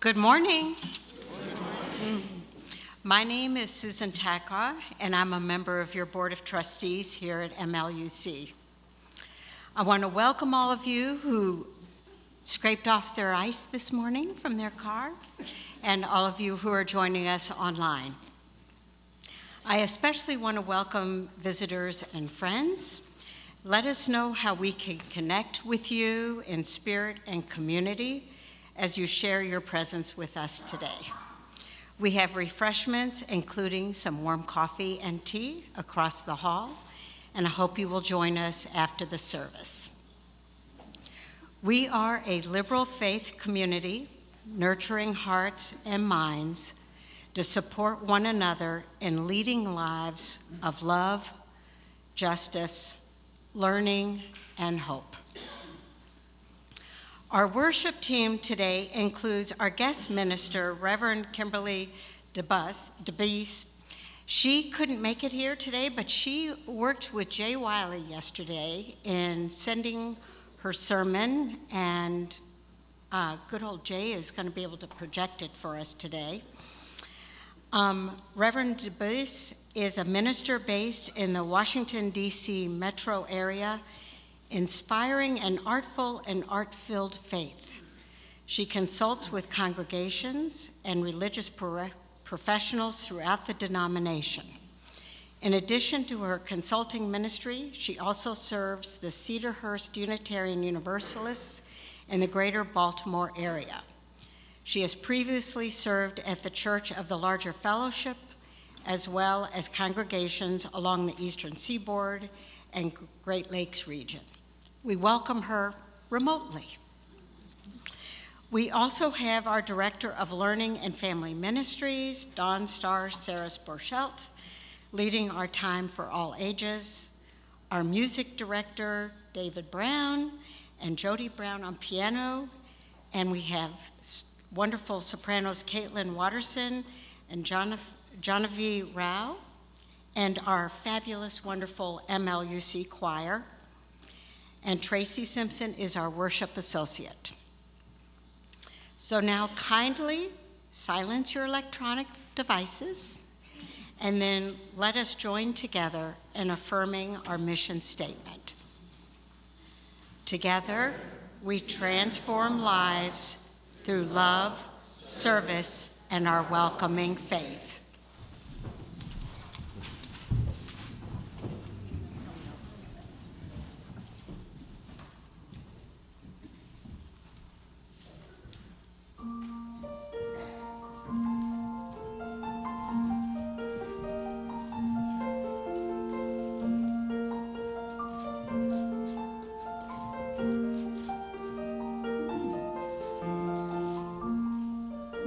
Good morning. My name is Susan Takaw, and I'm a member of your Board of Trustees here at MLUC. I want to welcome all of you who scraped off their ice this morning from their car, and all of you who are joining us online. I especially want to welcome visitors and friends. Let us know how we can connect with you in spirit and community as you share your presence with us today. We have refreshments, including some warm coffee and tea across the hall, and I hope you will join us after the service. We are a liberal faith community, nurturing hearts and minds to support one another in leading lives of love, justice, learning, and hope. Our worship team today includes our guest minister, Reverend Kimberley Debus. She couldn't make it here today, but she worked with Jay Wiley yesterday in sending her sermon, and good old Jay is going to be able to project it for us today. Reverend Debus is a minister based in the Washington, D.C. metro area, inspiring an artful and art-filled faith. She consults with congregations and religious professionals throughout the denomination. In addition to her consulting ministry, she also serves the Cedarhurst Unitarian Universalists in the greater Baltimore area. She has previously served at the Church of the Larger Fellowship, as well as congregations along the Eastern Seaboard and Great Lakes region. We welcome her remotely. We also have our Director of Learning and Family Ministries, Dawn Star Saras Borchelt, leading our Time for All Ages, our Music Director, David Brown, and Jody Brown on piano, and we have wonderful sopranos Caitlin Watterson and Genevieve Rao, and our fabulous, wonderful MLUC choir. And Tracy Simpson is our worship associate. So now kindly silence your electronic devices, and then let us join together in affirming our mission statement. Together, we transform lives through love, service, and our welcoming faith.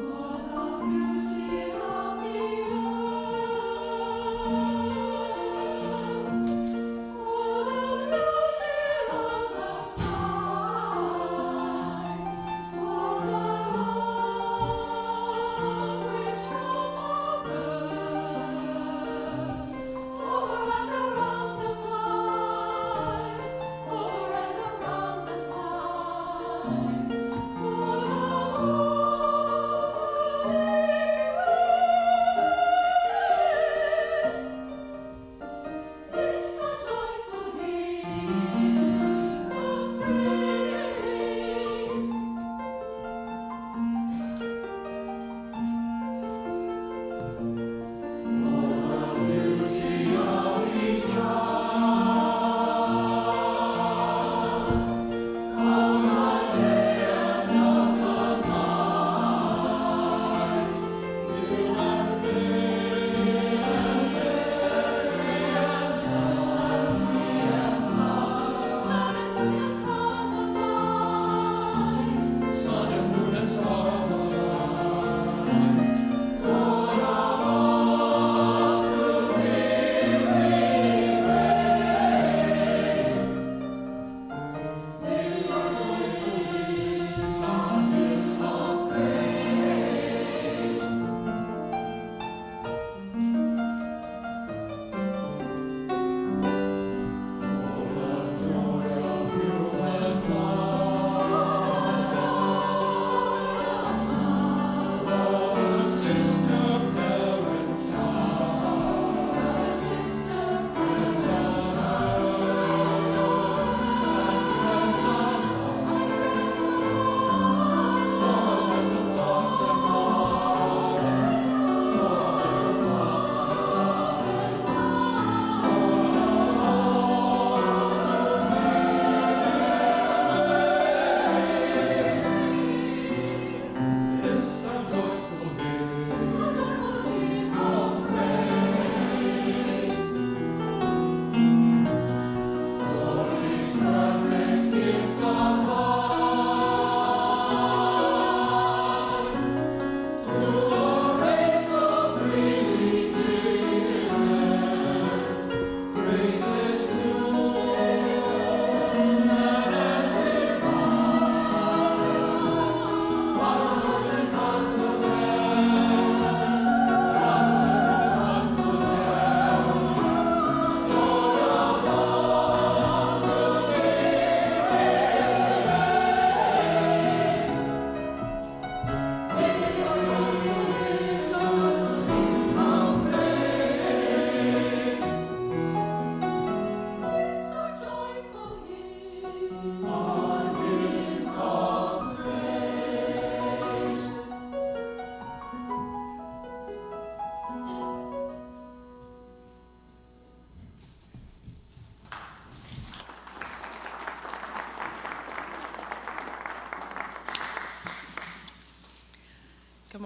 For the beauty of the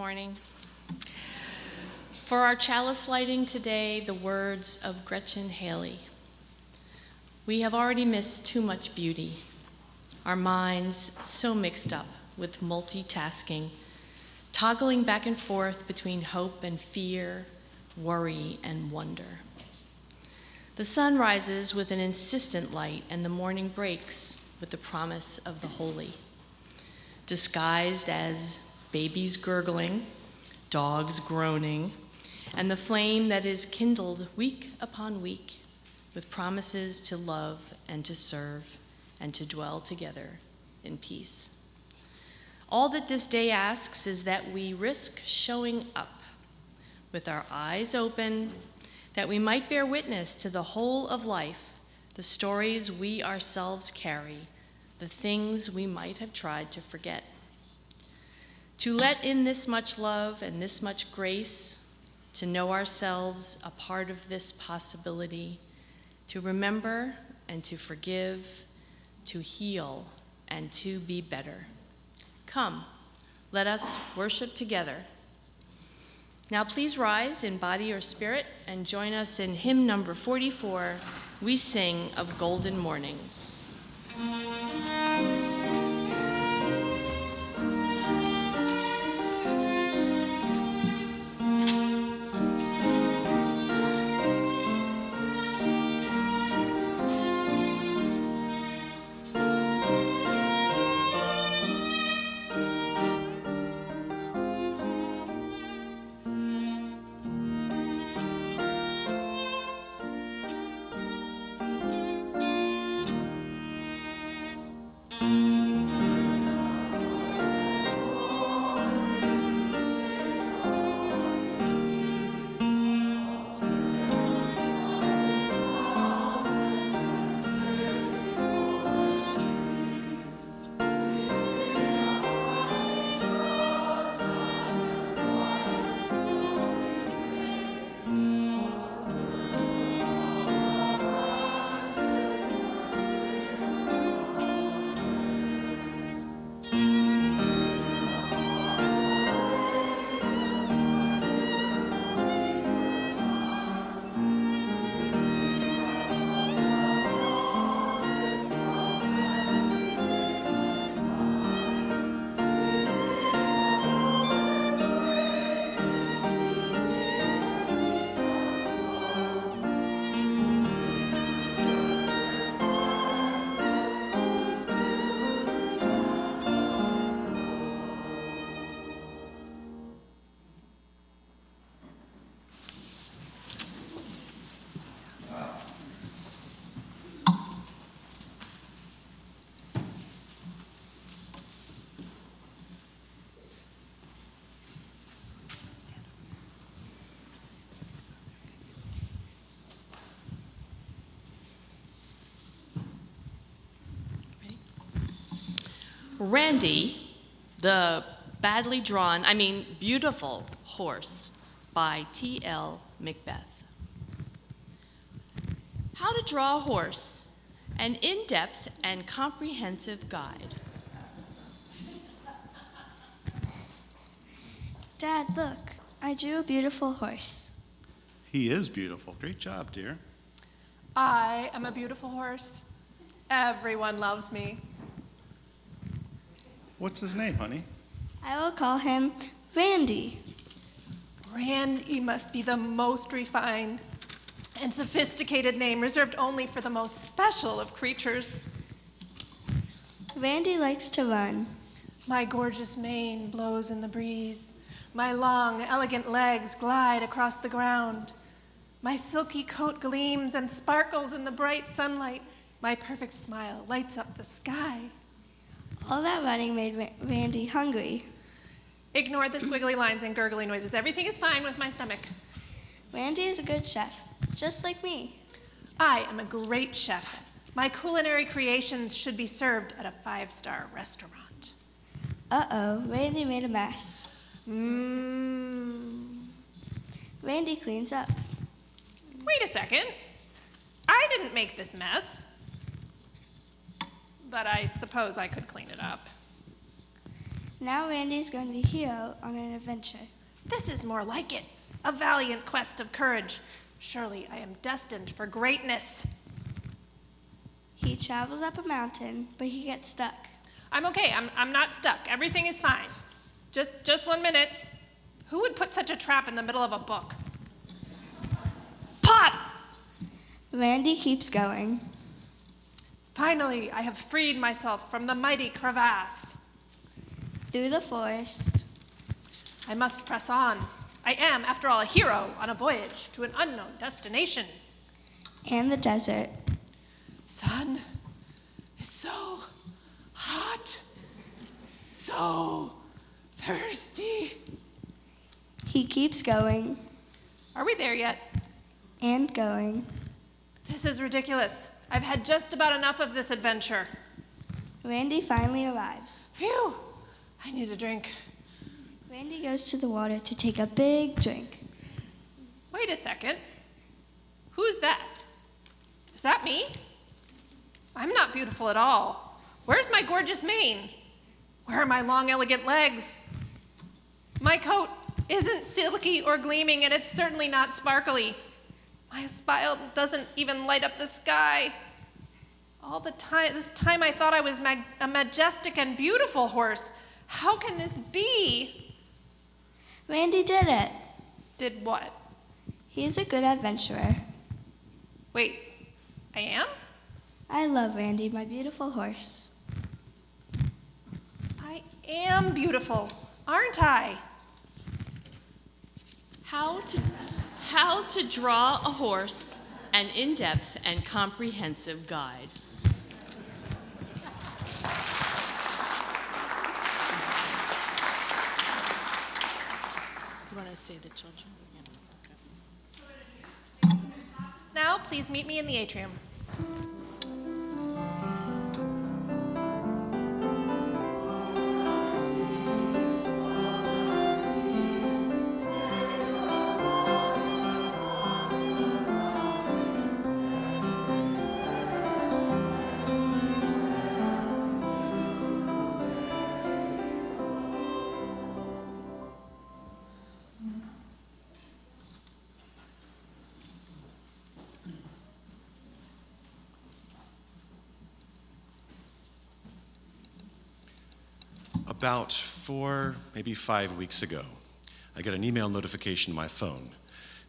morning. For our chalice lighting today, the words of Gretchen Haley. We have already missed too much beauty, our minds so mixed up with multitasking, toggling back and forth between hope and fear, worry and wonder. The sun rises with an insistent light, and the morning breaks with the promise of the holy, disguised as babies gurgling, dogs groaning, and the flame that is kindled week upon week with promises to love and to serve and to dwell together in peace. All that this day asks is that we risk showing up with our eyes open, that we might bear witness to the whole of life, the stories we ourselves carry, the things we might have tried to forget. To let in this much love and this much grace, to know ourselves a part of this possibility, to remember and to forgive, to heal and to be better. Come, let us worship together. Now please rise in body or spirit and join us in hymn number 44, We Sing of Golden Mornings. Randy, the beautiful horse by T.L. Macbeth. How to draw a horse, an in-depth and comprehensive guide. Dad, look, I drew a beautiful horse. He is beautiful. Great job, dear. I am a beautiful horse. Everyone loves me. What's his name, honey? I will call him Randy. Randy must be the most refined and sophisticated name reserved only for the most special of creatures. Randy likes to run. My gorgeous mane blows in the breeze. My long, elegant legs glide across the ground. My silky coat gleams and sparkles in the bright sunlight. My perfect smile lights up the sky. All that running made Randy hungry. Ignore the squiggly lines and gurgly noises. Everything is fine with my stomach. Randy is a good chef, just like me. I am a great chef. My culinary creations should be served at a 5-star restaurant. Uh-oh, Randy made a mess. Randy cleans up. Wait a second. I didn't make this mess. But I suppose I could clean it up. Now Randy's going to be a hero on an adventure. This is more like it. A valiant quest of courage. Surely I am destined for greatness. He travels up a mountain, but he gets stuck. I'm okay. I'm not stuck. Everything is fine. Just 1 minute. Who would put such a trap in the middle of a book? Pop! Randy keeps going. Finally, I have freed myself from the mighty crevasse. Through the forest. I must press on. I am, after all, a hero on a voyage to an unknown destination. And the desert. Sun is so hot, so thirsty. He keeps going Are we there yet? and going. This is ridiculous. I've had just about enough of this adventure. Randy finally arrives. Phew, I need a drink. Randy goes to the water to take a big drink. Wait a second. Who's that? Is that me? I'm not beautiful at all. Where's my gorgeous mane? Where are my long, elegant legs? My coat isn't silky or gleaming, and it's certainly not sparkly. My smile doesn't even light up the sky. This time I thought I was a majestic and beautiful horse. How can this be? Randy did it. Did what? He's a good adventurer. Wait, I am? I love Randy, my beautiful horse. I am beautiful, aren't I? How to draw a horse, an in-depth and comprehensive guide. You want to say the children? Yeah. Okay. Now, please meet me in the atrium. About 4, maybe 5 weeks ago, I got an email notification on my phone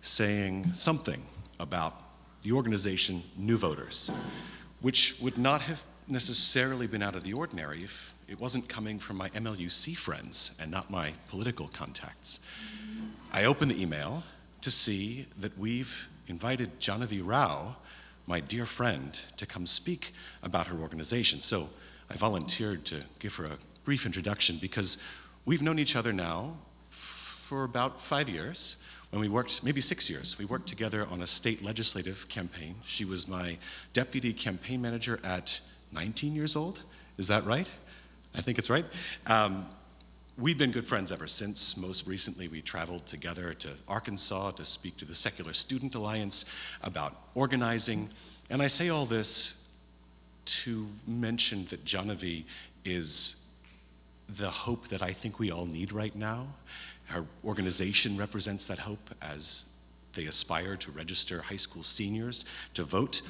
saying something about the organization New Voters, which would not have necessarily been out of the ordinary if it wasn't coming from my MLUC friends and not my political contacts. I opened the email to see that we've invited Genevieve Rao, my dear friend, to come speak about her organization. So I volunteered to give her a brief introduction because we've known each other now for about 5 years. When we worked, maybe 6 years, we worked together on a state legislative campaign. She was my deputy campaign manager at 19 years old. Is that right? I think it's right. We've been good friends ever since. Most recently, we traveled together to Arkansas to speak to the Secular Student Alliance about organizing. And I say all this to mention that Genevieve is the hope that I think we all need right now. Our organization represents that hope as they aspire to register high school seniors to vote.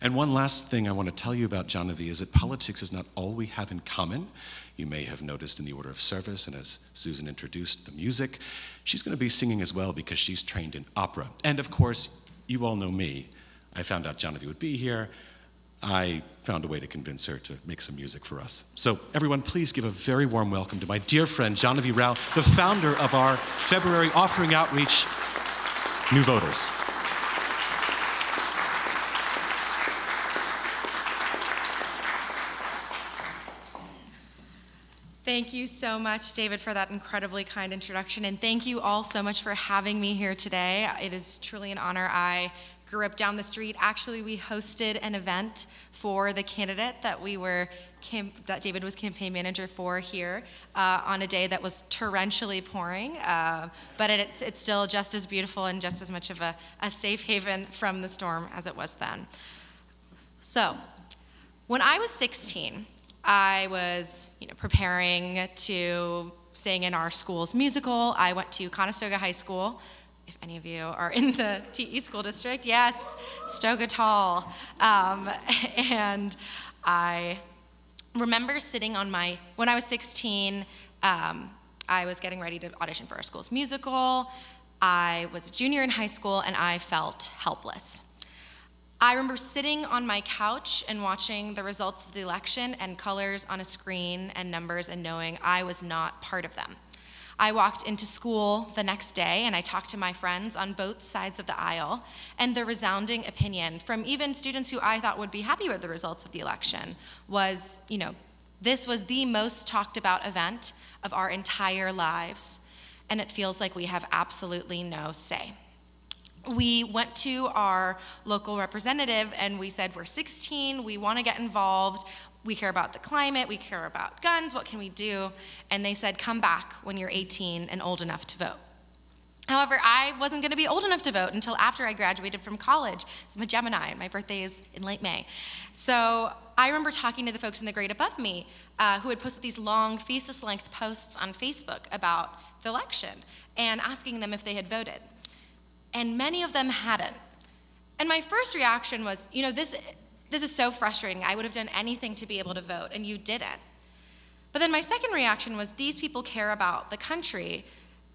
And one last thing I want to tell you about Genevieve is that politics is not all we have in common. You may have noticed in the order of service, and as Susan introduced the music, she's going to be singing as well because she's trained in opera. And of course, you all know me. I found out Genevieve would be here. I found a way to convince her to make some music for us. So everyone, please give a very warm welcome to my dear friend, Genevieve Rao, the founder of our February offering outreach, New Voters. Thank you so much, David, for that incredibly kind introduction, and thank you all so much for having me here today. It is truly an honor. I grew up down the street. Actually, we hosted an event for the candidate that that David was campaign manager for here on a day that was torrentially pouring, but it's still just as beautiful and just as much of a safe haven from the storm as it was then. So, when I was 16, I was, preparing to sing in our school's musical. I went to Conestoga High School. If any of you are in the TE school district, yes, Stoga Tall. And I remember sitting when I was 16, I was getting ready to audition for our school's musical. I was a junior in high school, and I felt helpless. I remember sitting on my couch and watching the results of the election and colors on a screen and numbers and knowing I was not part of them. I walked into school the next day and I talked to my friends on both sides of the aisle, and the resounding opinion from even students who I thought would be happy with the results of the election was, this was the most talked about event of our entire lives, and it feels like we have absolutely no say. We went to our local representative and we said, we're 16, we want to get involved, we care about the climate, we care about guns, what can we do? And they said, come back when you're 18 and old enough to vote. However, I wasn't going to be old enough to vote until after I graduated from college. I'm a Gemini, my birthday is in late May. So I remember talking to the folks in the grade above me who had posted these long thesis-length posts on Facebook about the election and asking them if they had voted. And many of them hadn't. And my first reaction was, this is so frustrating. I would have done anything to be able to vote, and you didn't. But then my second reaction was, these people care about the country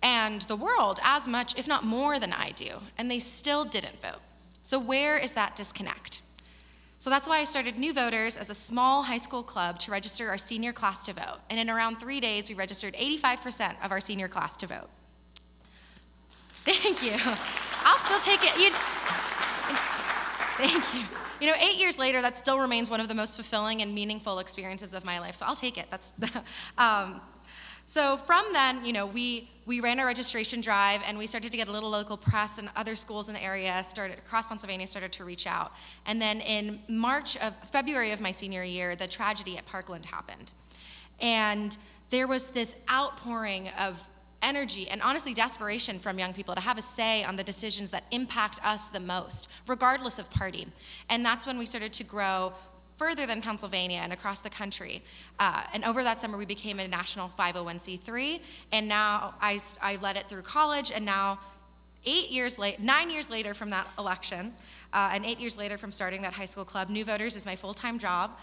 and the world as much, if not more, than I do, and they still didn't vote. So where is that disconnect? So that's why I started New Voters as a small high school club to register our senior class to vote. And in around 3 days, we registered 85% of our senior class to vote. Thank you. I'll still take it. Thank you. 8 years later, that still remains one of the most fulfilling and meaningful experiences of my life, so I'll take it. So from then, we ran a registration drive, and we started to get a little local press, and other schools in the area across Pennsylvania started to reach out. And then in February of my senior year, the tragedy at Parkland happened. And there was this outpouring of energy and honestly desperation from young people to have a say on the decisions that impact us the most, regardless of party. And that's when we started to grow further than Pennsylvania and across the country. And over that summer, we became a national 501c3, and now I led it through college, and now 9 years later from that election, and 8 years later from starting that high school club, New Voters is my full-time job.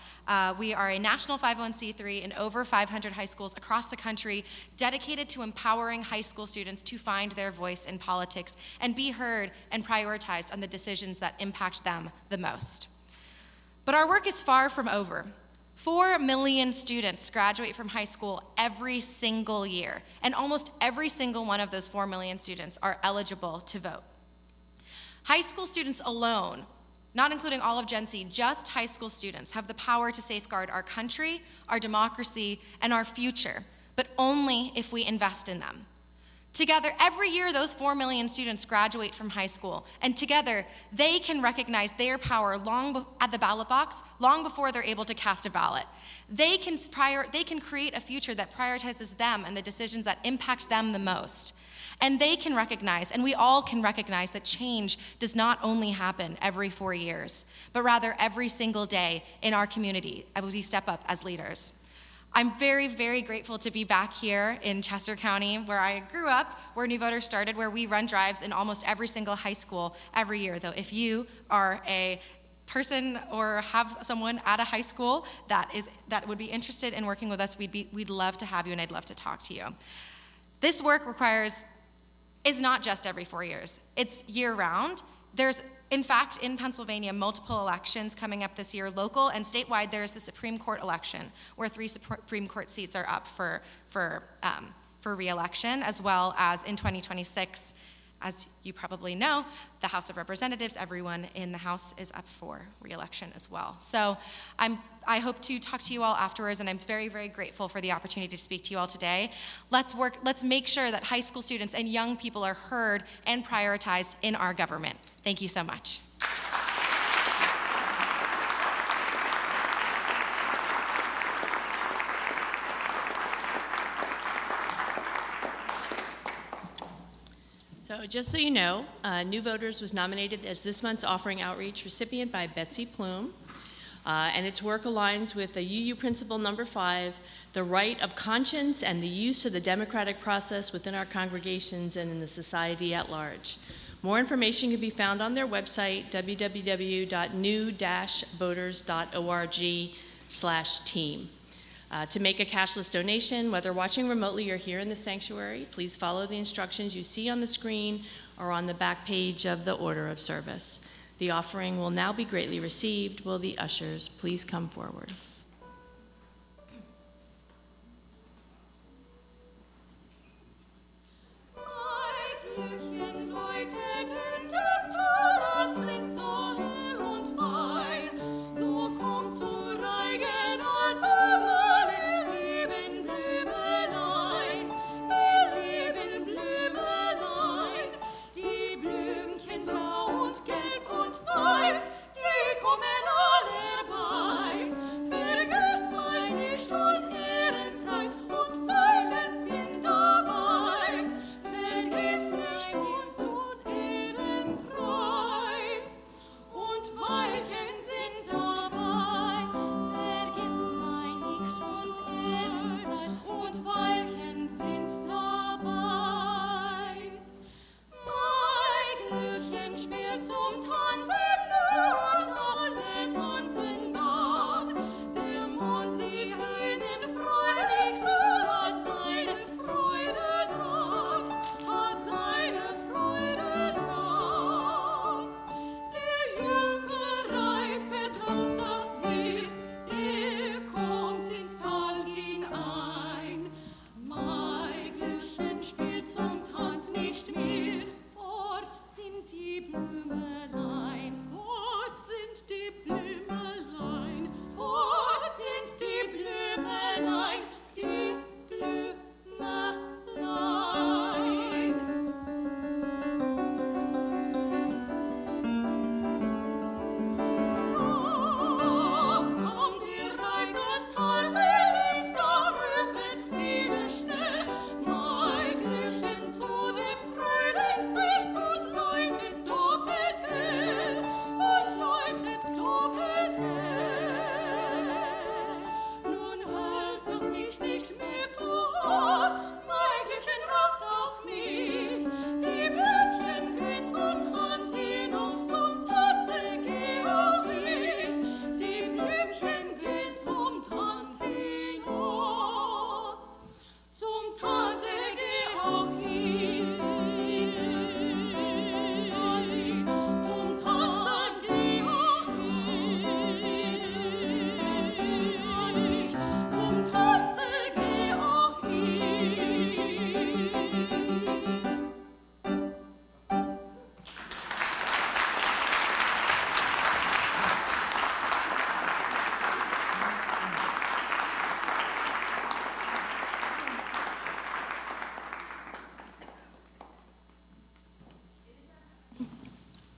We are a national 501c3 in over 500 high schools across the country, dedicated to empowering high school students to find their voice in politics and be heard and prioritized on the decisions that impact them the most. But our work is far from over. 4 million students graduate from high school every single year, and almost every single one of those 4 million students are eligible to vote. High school students alone, not including all of Gen Z, just high school students have the power to safeguard our country, our democracy, and our future, but only if we invest in them. Together, every year, those 4 million students graduate from high school, and together, they can recognize their power at the ballot box long before they're able to cast a ballot. They can create a future that prioritizes them and the decisions that impact them the most. And they can recognize, and we all can recognize, that change does not only happen every 4 years, but rather every single day in our community as we step up as leaders. I'm very, very grateful to be back here in Chester County, where I grew up, where New Voters started, where we run drives in almost every single high school every year. Though if you are a person or have someone at a high school that would be interested in working with us, we'd love to have you, and I'd love to talk to you. This work is not just every 4 years. It's year-round. There's, in fact, in Pennsylvania, multiple elections coming up this year, local and statewide. There's the Supreme Court election, where 3 Supreme Court seats are up for re-election, as well as in 2026, as you probably know, the House of Representatives, everyone in the House is up for re-election as well. So I hope to talk to you all afterwards, and I'm very, very grateful for the opportunity to speak to you all today. Let's make sure that high school students and young people are heard and prioritized in our government. Thank you so much. So just so you know, New Voters was nominated as this month's Offering Outreach recipient by Betsy Plume. And its work aligns with the UU Principle number 5, the right of conscience and the use of the democratic process within our congregations and in the society at large. More information can be found on their website, www.new-voters.org/team. To make a cashless donation, whether watching remotely or here in the sanctuary, please follow the instructions you see on the screen or on the back page of the order of service. The offering will now be greatly received. Will the ushers please come forward?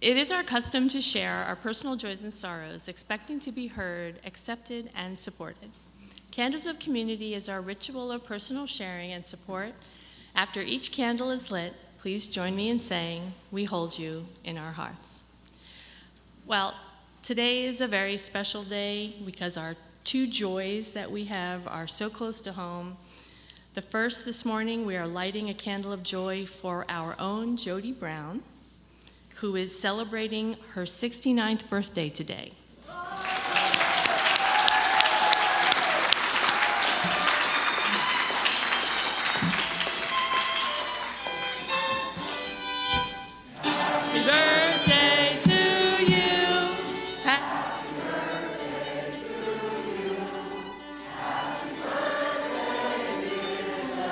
It is our custom to share our personal joys and sorrows, expecting to be heard, accepted, and supported. Candles of Community is our ritual of personal sharing and support. After each candle is lit, please join me in saying, "We hold you in our hearts." Well, today is a very special day because our two joys that we have are so close to home. The first, this morning, we are lighting a candle of joy for our own Jody Brown, who is celebrating her 69th birthday today. Happy birthday to you. Happy birthday to you. Happy birthday, dear Melanie. Happy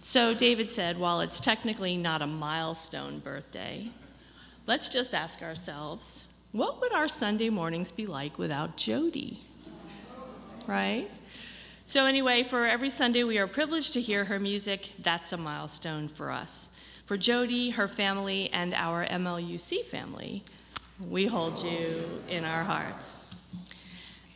So David said, while it's technically not a milestone birthday, let's just ask ourselves, what would our Sunday mornings be like without Jody? Right? So anyway, for every Sunday we are privileged to hear her music. That's a milestone for us. For Jody, her family, and our MLUC family, we hold you in our hearts.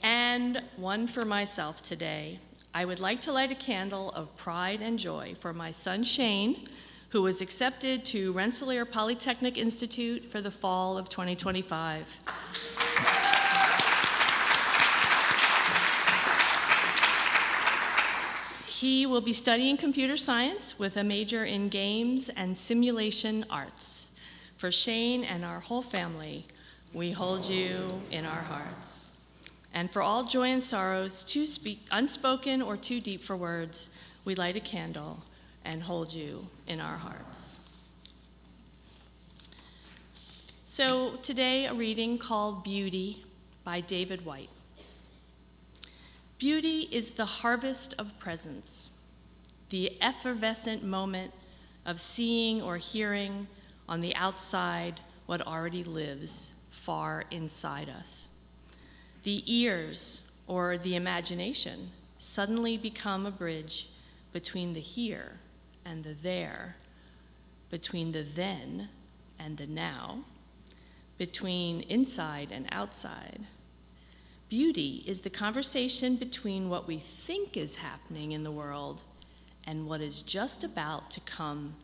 and one for myself today. I would like to light a candle of pride and joy for my son Shane, who was accepted to Rensselaer Polytechnic Institute for the fall of 2025. He will be studying computer science with a major in games and simulation arts. For Shane and our whole family, we hold you in our hearts. And for all joy and sorrows, too unspoken or too deep for words, we light a candle and hold you in our hearts. So today, a reading called Beauty by David White. Beauty is the harvest of presence, the effervescent moment of seeing or hearing on the outside what already lives far inside us. The ears, or the imagination, suddenly become a bridge between the here and the there, between the then and the now, between inside and outside. Beauty is the conversation between what we think is happening in the world and what is just about to come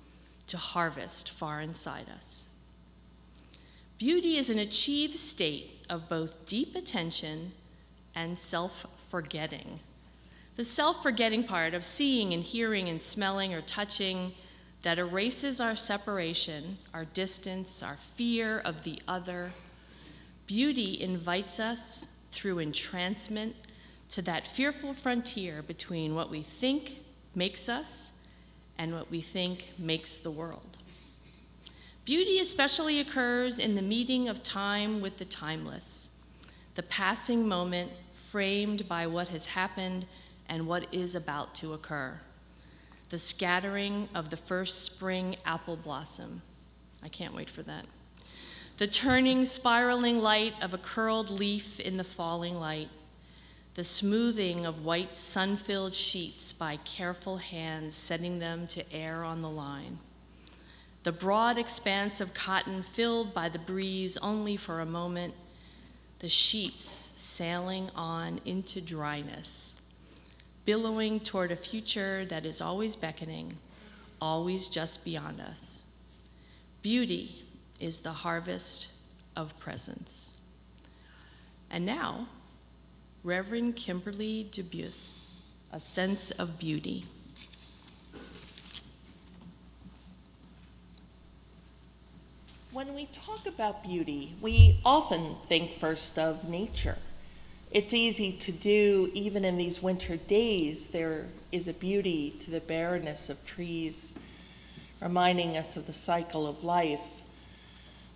to harvest far inside us. Beauty is an achieved state of both deep attention and self-forgetting. The self-forgetting part of seeing and hearing and smelling or touching that erases our separation, our distance, our fear of the other. Beauty invites us through entrancement to that fearful frontier between what we think makes us and what we think makes the world. Beauty especially occurs in the meeting of time with the timeless, the passing moment framed by what has happened and what is about to occur, the scattering of the first spring apple blossom. I can't wait for that. The turning, spiraling light of a curled leaf in the falling light, the smoothing of white sun-filled sheets by careful hands setting them to air on the line, the broad expanse of cotton filled by the breeze only for a moment, the sheets sailing on into dryness, billowing toward a future that is always beckoning, always just beyond us. Beauty is the harvest of presence. And now, Reverend Kimberley Debus, A Sense of Beauty. When we talk about beauty, we often think first of nature. It's easy to do even in these winter days. There is a beauty to the barrenness of trees, reminding us of the cycle of life.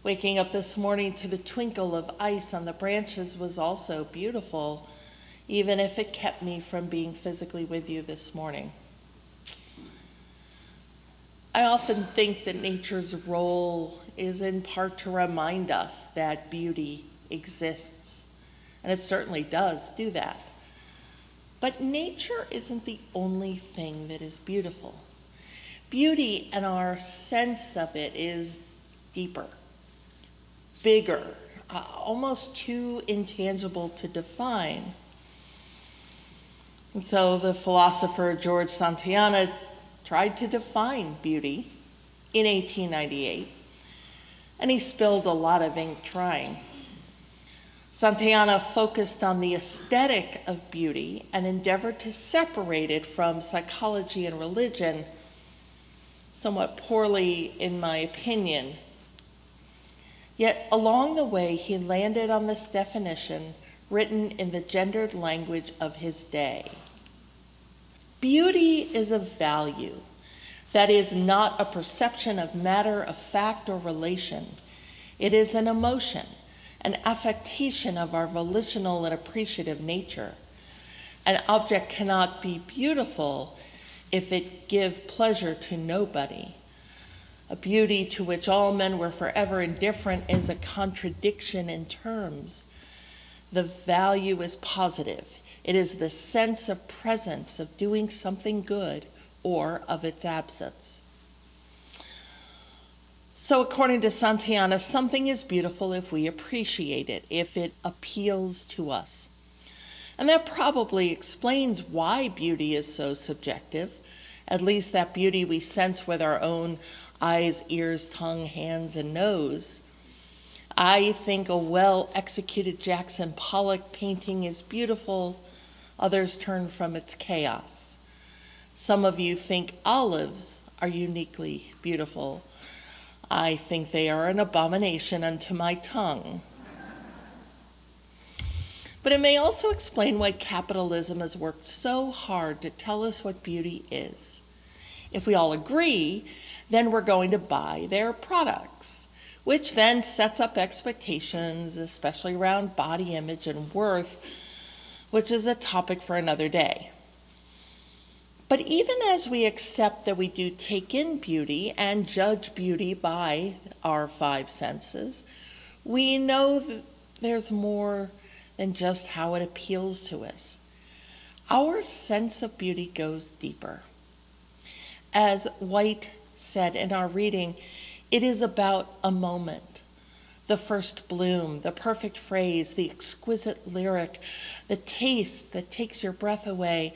Waking up this morning to the twinkle of ice on the branches was also beautiful, even if it kept me from being physically with you this morning. I often think that nature's role is in part to remind us that beauty exists, and it certainly does do that. But nature isn't the only thing that is beautiful. Beauty and our sense of it is deeper, bigger, almost too intangible to define. And so the philosopher George Santayana tried to define beauty in 1898, and he spilled a lot of ink trying. Santayana focused on the aesthetic of beauty and endeavored to separate it from psychology and religion, somewhat poorly in my opinion. Yet along the way, he landed on this definition written in the gendered language of his day. Beauty is a value that is not a perception of matter of fact or relation. It is an emotion, an affectation of our volitional and appreciative nature. An object cannot be beautiful if it give pleasure to nobody. A beauty to which all men were forever indifferent is a contradiction in terms. The value is positive. It is the sense of presence, of doing something good, or of its absence. So according to Santayana, something is beautiful if we appreciate it, if it appeals to us. And that probably explains why beauty is so subjective, at least that beauty we sense with our own eyes, ears, tongue, hands, and nose. I think a well-executed Jackson Pollock painting is beautiful. Others turn from its chaos. Some of you think olives are uniquely beautiful. I think they are an abomination unto my tongue. But it may also explain why capitalism has worked so hard to tell us what beauty is. If we all agree, then we're going to buy their products, which then sets up expectations, especially around body image and worth, which is a topic for another day. But even as we accept that we do take in beauty and judge beauty by our five senses, we know that there's more than just how it appeals to us. Our sense of beauty goes deeper. As White said in our reading, it is about a moment, the first bloom, the perfect phrase, the exquisite lyric, the taste that takes your breath away.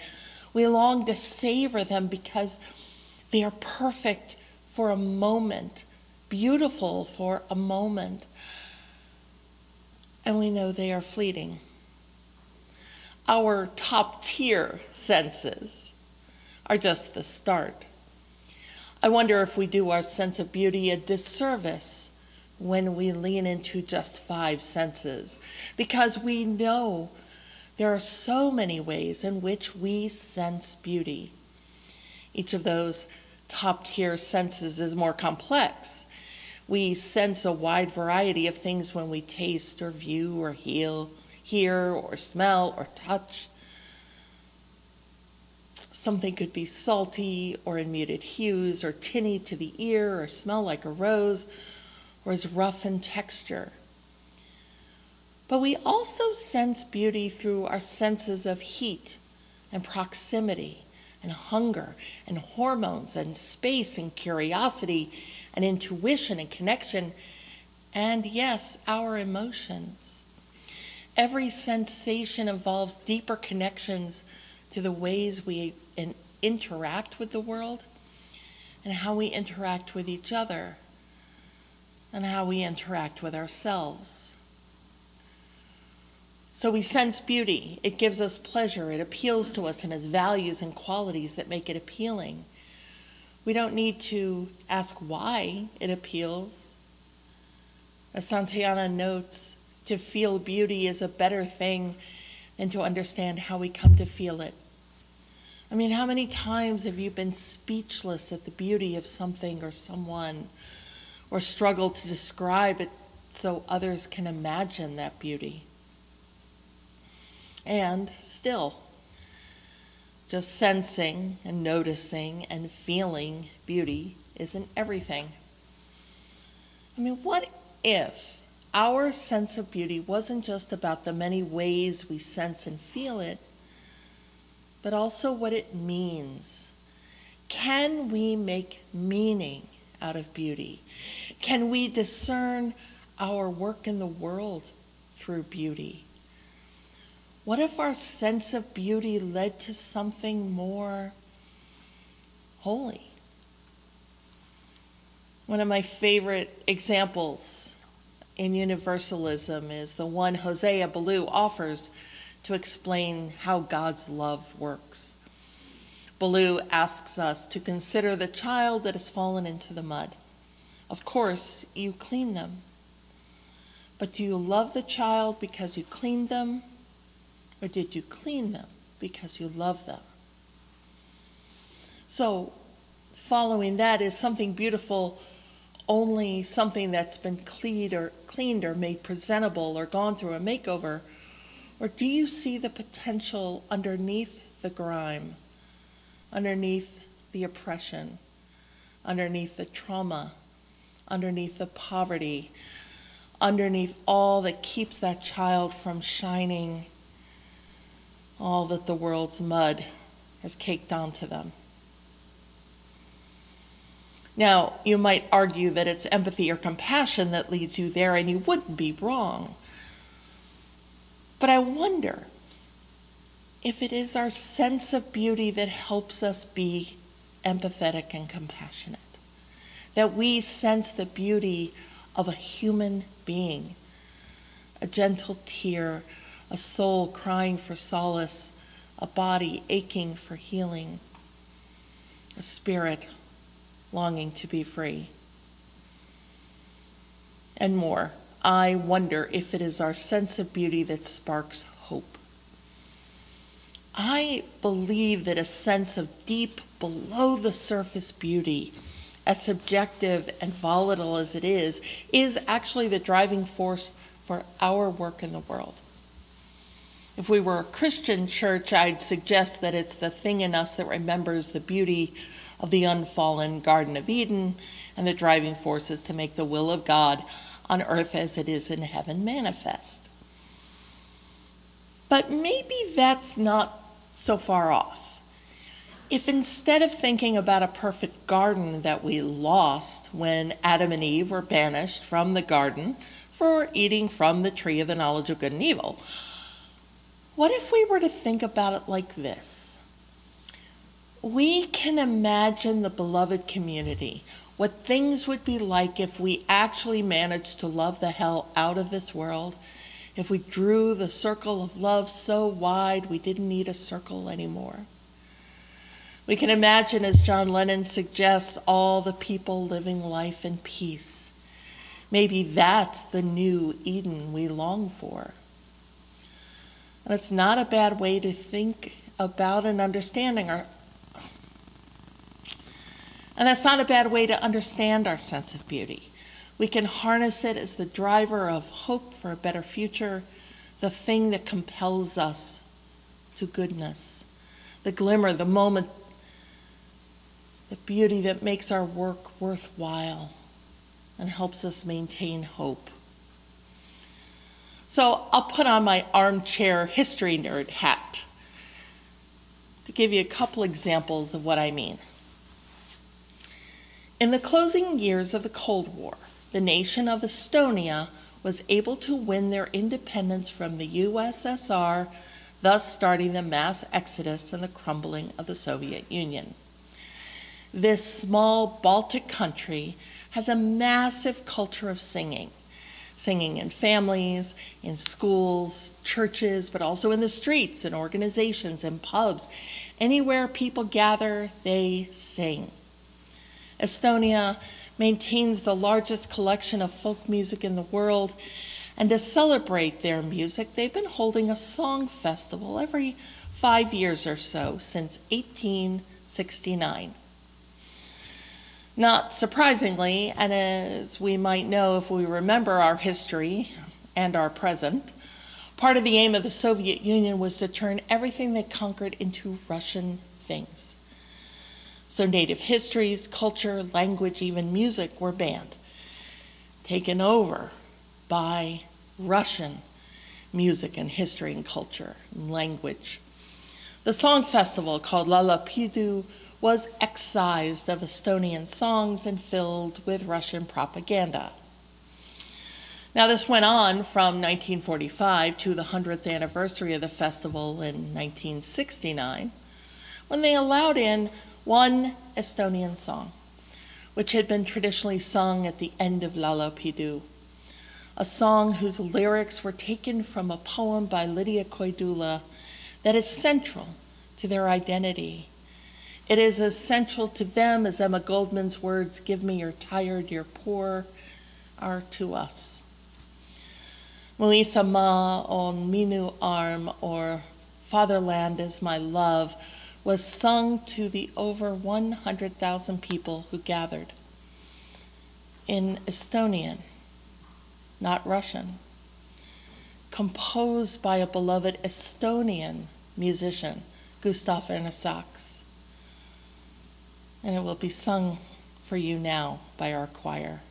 We long to savor them because they are perfect for a moment, beautiful for a moment. And we know they are fleeting. Our top tier senses are just the start. I wonder if we do our sense of beauty a disservice when we lean into just five senses, because we know there are so many ways in which we sense beauty. Each of those top tier senses is more complex. We sense a wide variety of things when we taste or view or hear or smell or touch. Something could be salty or in muted hues or tinny to the ear or smell like a rose or is rough in texture. But we also sense beauty through our senses of heat and proximity and hunger and hormones and space and curiosity and intuition and connection, and yes, our emotions. Every sensation involves deeper connections to the ways we interact with the world and how we interact with each other and how we interact with ourselves. So we sense beauty. It gives us pleasure. It appeals to us and has values and qualities that make it appealing. We don't need to ask why it appeals. As Santayana notes, to feel beauty is a better thing than to understand how we come to feel it. I mean, how many times have you been speechless at the beauty of something or someone, or struggled to describe it so others can imagine that beauty? And still, just sensing and noticing and feeling beauty isn't everything. I mean, what if our sense of beauty wasn't just about the many ways we sense and feel it, but also what it means? Can we make meaning out of beauty? Can we discern our work in the world through beauty? What if our sense of beauty led to something more holy? One of my favorite examples in universalism is the one Hosea Ballou offers to explain how God's love works. Ballou asks us to consider the child that has fallen into the mud. Of course, you clean them. But do you love the child because you cleaned them? Or did you clean them because you love them? So, following that, is something beautiful only something that's been cleaned or made presentable or gone through a makeover? Or do you see the potential underneath the grime, underneath the oppression, underneath the trauma, underneath the poverty, underneath all that keeps that child from shining all that the world's mud has caked onto them? Now, you might argue that it's empathy or compassion that leads you there, and you wouldn't be wrong. But I wonder if it is our sense of beauty that helps us be empathetic and compassionate, that we sense the beauty of a human being, a gentle tear, a soul crying for solace, a body aching for healing, a spirit longing to be free, and more. I wonder if it is our sense of beauty that sparks hope. I believe that a sense of deep, below the surface beauty, as subjective and volatile as it is actually the driving force for our work in the world. If we were a Christian church, I'd suggest that it's the thing in us that remembers the beauty of the unfallen Garden of Eden and the driving forces to make the will of God on earth as it is in heaven manifest. But maybe that's not so far off. If instead of thinking about a perfect garden that we lost when Adam and Eve were banished from the garden for eating from the tree of the knowledge of good and evil, what if we were to think about it like this? We can imagine the beloved community, what things would be like if we actually managed to love the hell out of this world, if we drew the circle of love so wide we didn't need a circle anymore. We can imagine, as John Lennon suggests, all the people living life in peace. Maybe that's the new Eden we long for. And it's not a bad way to think about and understanding our, and that's not a bad way to understand our sense of beauty. We can harness it as the driver of hope for a better future, the thing that compels us to goodness, the glimmer, the moment, the beauty that makes our work worthwhile and helps us maintain hope. So I'll put on my armchair history nerd hat to give you a couple examples of what I mean. In the closing years of the Cold War, the nation of Estonia was able to win their independence from the USSR, thus starting the mass exodus and the crumbling of the Soviet Union. This small Baltic country has a massive culture of singing in families, in schools, churches, but also in the streets, in organizations, in pubs. Anywhere people gather, they sing. Estonia maintains the largest collection of folk music in the world, and to celebrate their music, they've been holding a song festival every 5 years or so since 1869. Not surprisingly, and as we might know if we remember our history and our present, part of the aim of the Soviet Union was to turn everything they conquered into Russian things. So native histories, culture, language, even music were banned, taken over by Russian music and history and culture and language. The song festival called Lalapidu was excised of Estonian songs and filled with Russian propaganda. Now this went on from 1945 to the 100th anniversary of the festival in 1969, when they allowed in one Estonian song, which had been traditionally sung at the end of Lalapidu, a song whose lyrics were taken from a poem by Lydia Koidula that is central to their identity. It is as central to them as Emma Goldman's words, "Give me your tired, your poor," are to us. Muisa ma on minu arm, or Fatherland is my love, was sung to the over 100,000 people who gathered in Estonian, not Russian, composed by a beloved Estonian musician, Gustav Ernesaks. And it will be sung for you now by our choir.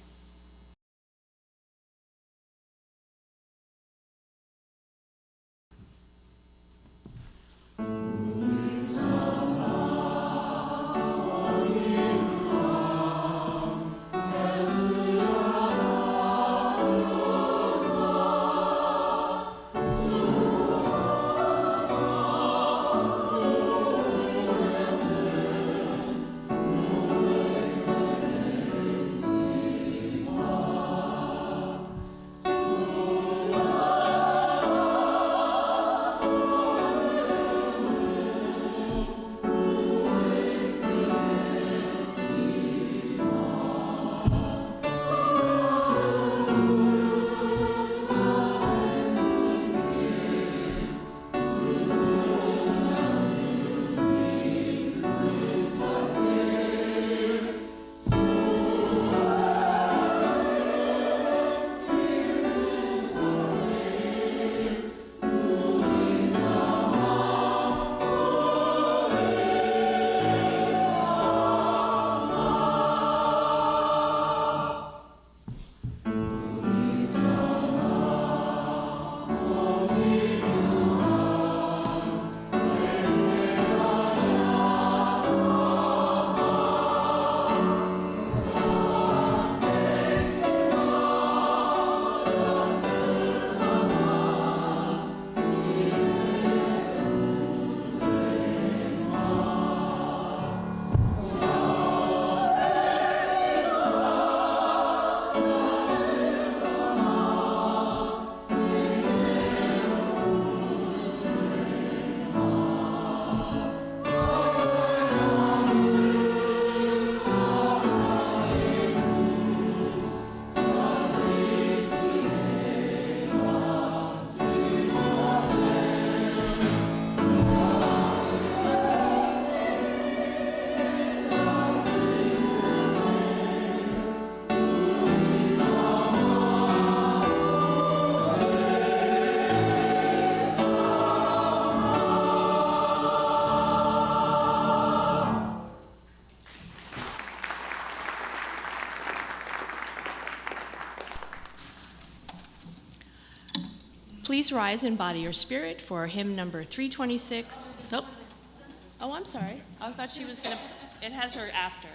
Please rise in body or spirit for hymn number 326. Oh, I'm sorry. I thought she was going to, it has her after.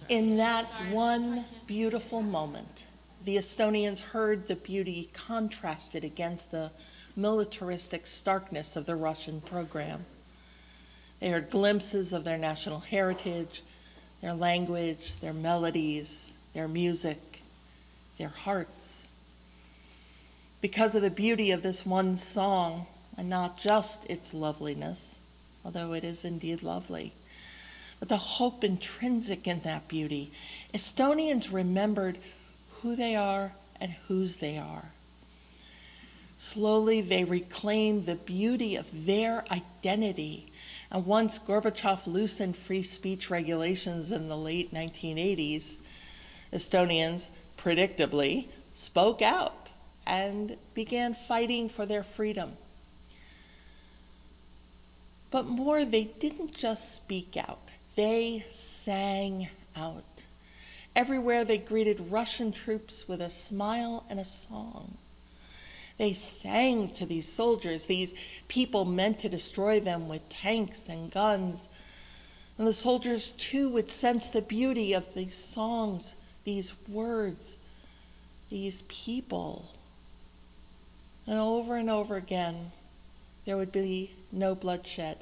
In that one beautiful moment, the Estonians heard the beauty contrasted against the militaristic starkness of the Russian program. They heard glimpses of their national heritage, their language, their melodies, their music, their hearts. Because of the beauty of this one song, and not just its loveliness, although it is indeed lovely, but the hope intrinsic in that beauty, Estonians remembered who they are and whose they are. Slowly, they reclaimed the beauty of their identity. And once Gorbachev loosened free speech regulations in the late 1980s, Estonians, predictably, spoke out and began fighting for their freedom. But more, they didn't just speak out. They sang out. Everywhere they greeted Russian troops with a smile and a song. They sang to these soldiers, these people meant to destroy them with tanks and guns. And the soldiers, too, would sense the beauty of these songs, these words, these people. And over again, there would be no bloodshed.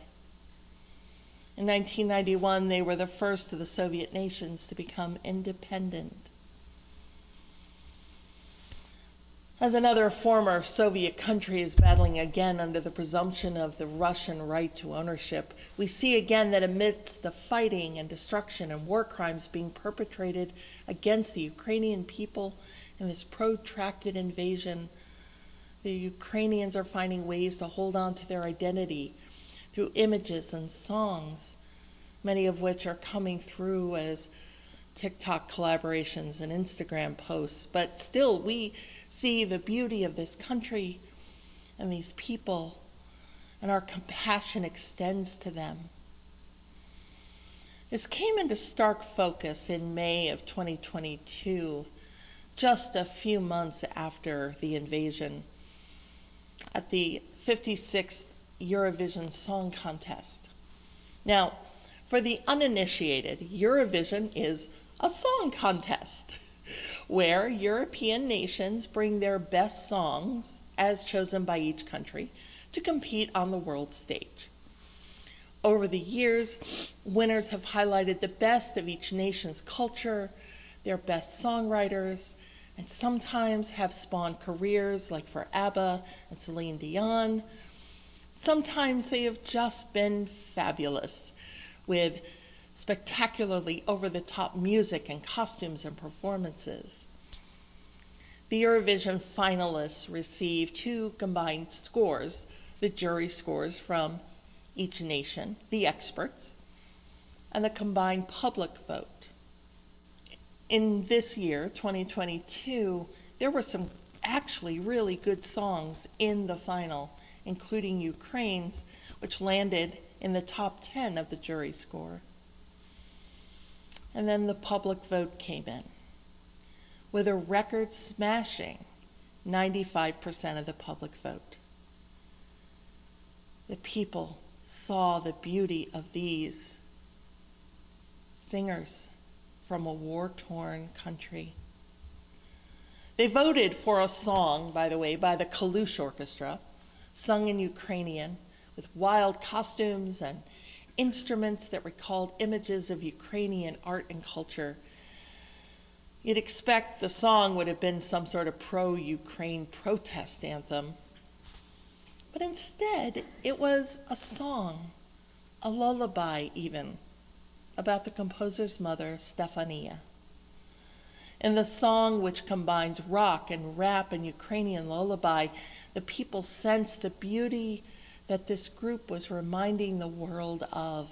In 1991, they were the first of the Soviet nations to become independent. As another former Soviet country is battling again under the presumption of the Russian right to ownership, we see again that amidst the fighting and destruction and war crimes being perpetrated against the Ukrainian people in this protracted invasion, the Ukrainians are finding ways to hold on to their identity through images and songs, many of which are coming through as TikTok collaborations and Instagram posts. But still, we see the beauty of this country and these people, and our compassion extends to them. This came into stark focus in May of 2022, just a few months after the invasion, at the 56th Eurovision Song Contest. Now, for the uninitiated, Eurovision is a song contest where European nations bring their best songs, as chosen by each country, to compete on the world stage. Over the years, winners have highlighted the best of each nation's culture, their best songwriters, and sometimes have spawned careers like for ABBA and Celine Dion. Sometimes they have just been fabulous, with spectacularly over-the-top music and costumes and performances. The Eurovision finalists receive two combined scores, the jury scores from each nation, the experts, and the combined public vote. In this year, 2022, there were some actually really good songs in the final, including Ukraine's, which landed in the top 10 of the jury score. And then the public vote came in with a record-smashing 95% of the public vote. The people saw the beauty of these singers from a war-torn country. They voted for a song, by the way, by the Kalush Orchestra, sung in Ukrainian, with wild costumes and instruments that recalled images of Ukrainian art and culture. You'd expect the song would have been some sort of pro-Ukraine protest anthem, but instead it was a song, a lullaby even, about the composer's mother, Stefania. In the song, which combines rock and rap and Ukrainian lullaby, the people sense the beauty that this group was reminding the world of.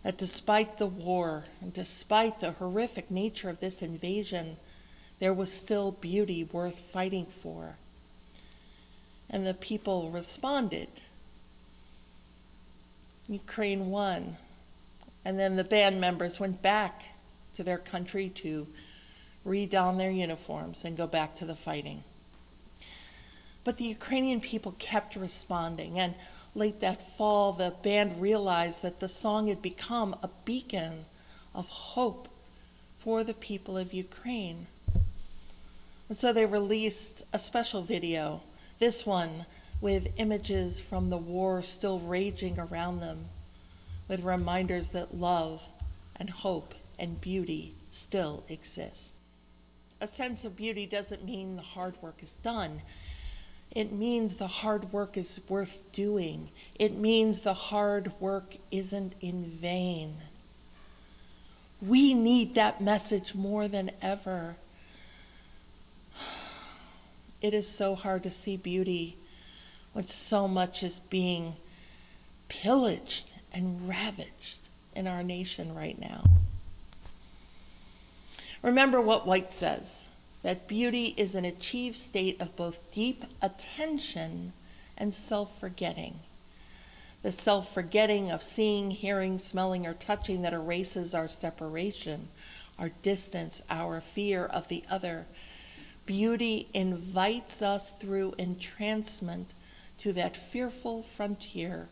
That despite the war and despite the horrific nature of this invasion, there was still beauty worth fighting for. And the people responded. Ukraine won. And then the band members went back to their country to redon their uniforms and go back to the fighting. But the Ukrainian people kept responding, and late that fall, the band realized that the song had become a beacon of hope for the people of Ukraine. And so they released a special video, this one with images from the war still raging around them, with reminders that love and hope and beauty still exist. A sense of beauty doesn't mean the hard work is done. It means the hard work is worth doing. It means the hard work isn't in vain. We need that message more than ever. It is so hard to see beauty when so much is being pillaged and ravaged in our nation right now. Remember what White says, that beauty is an achieved state of both deep attention and self-forgetting. The self-forgetting of seeing, hearing, smelling, or touching that erases our separation, our distance, our fear of the other. Beauty invites us through entrancement to that fearful frontier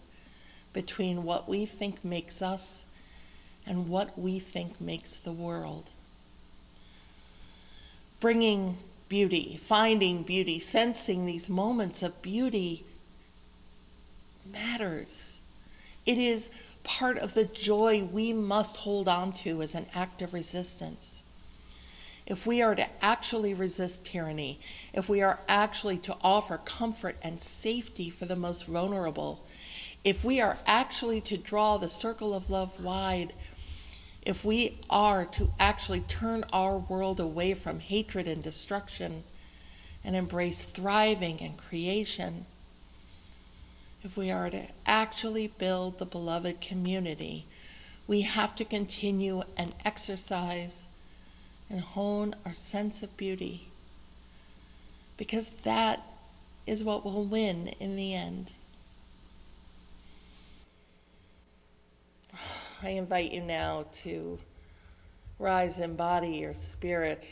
between what we think makes us and what we think makes the world. Bringing beauty, finding beauty, sensing these moments of beauty matters. It is part of the joy we must hold on to as an act of resistance. If we are to actually resist tyranny, if we are actually to offer comfort and safety for the most vulnerable, if we are actually to draw the circle of love wide, if we are to actually turn our world away from hatred and destruction and embrace thriving and creation, if we are to actually build the beloved community, we have to continue and exercise and hone our sense of beauty, because that is what will win in the end. I invite you now to rise in body or spirit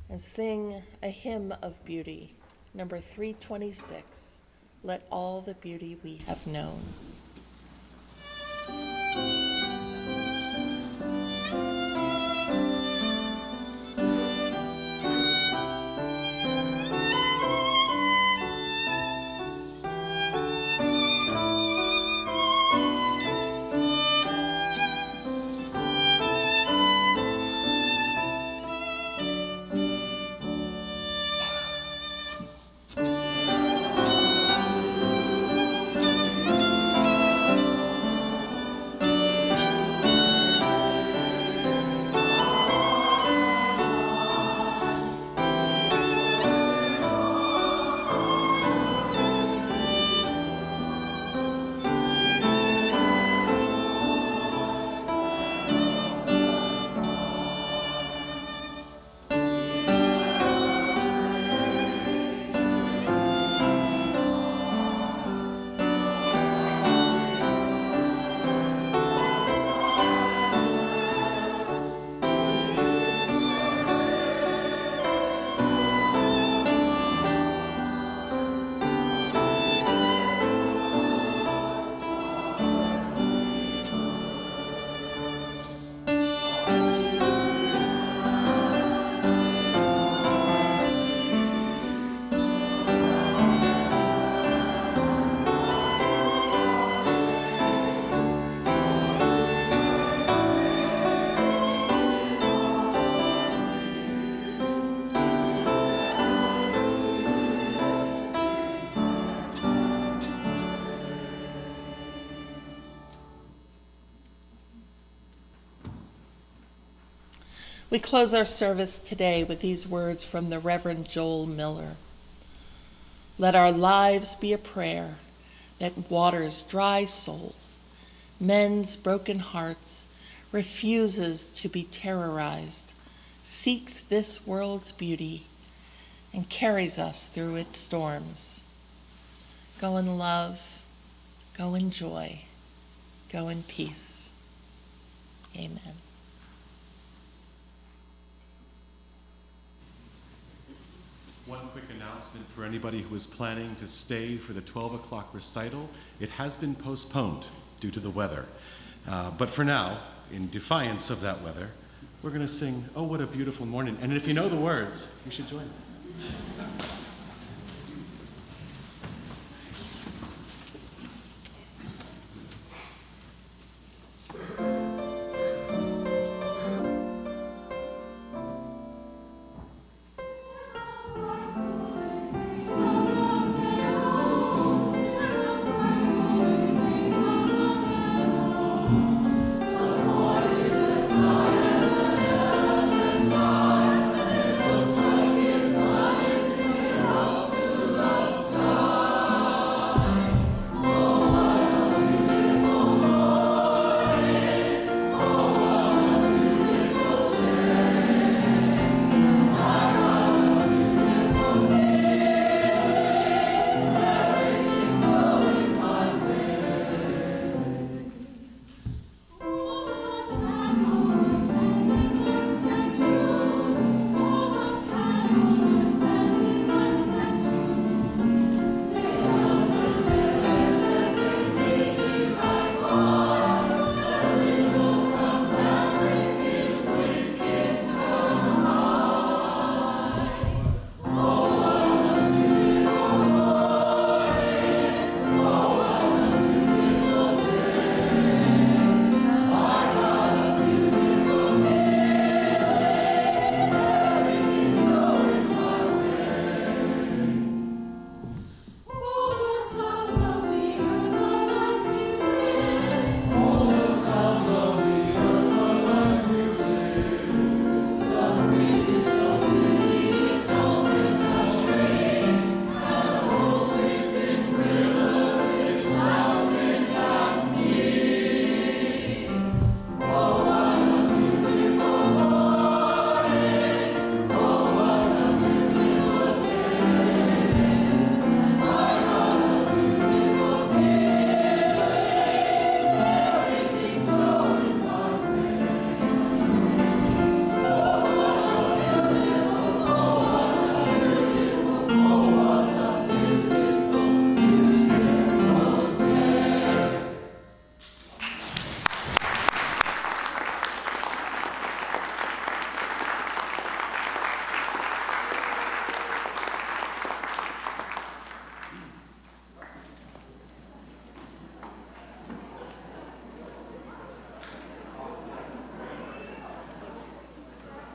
and sing a hymn of beauty, number 326, Let All the Beauty We Have Known. We close our service today with these words from the Reverend Joel Miller. Let our lives be a prayer that waters dry souls, mends broken hearts, refuses to be terrorized, seeks this world's beauty, and carries us through its storms. Go in love, go in joy, go in peace. Amen. One quick announcement for anybody who is planning to stay for the 12 o'clock recital. It has been postponed due to the weather. But for now, in defiance of that weather, we're going to sing, "Oh, What a Beautiful Morning." And if you know the words, you should join us.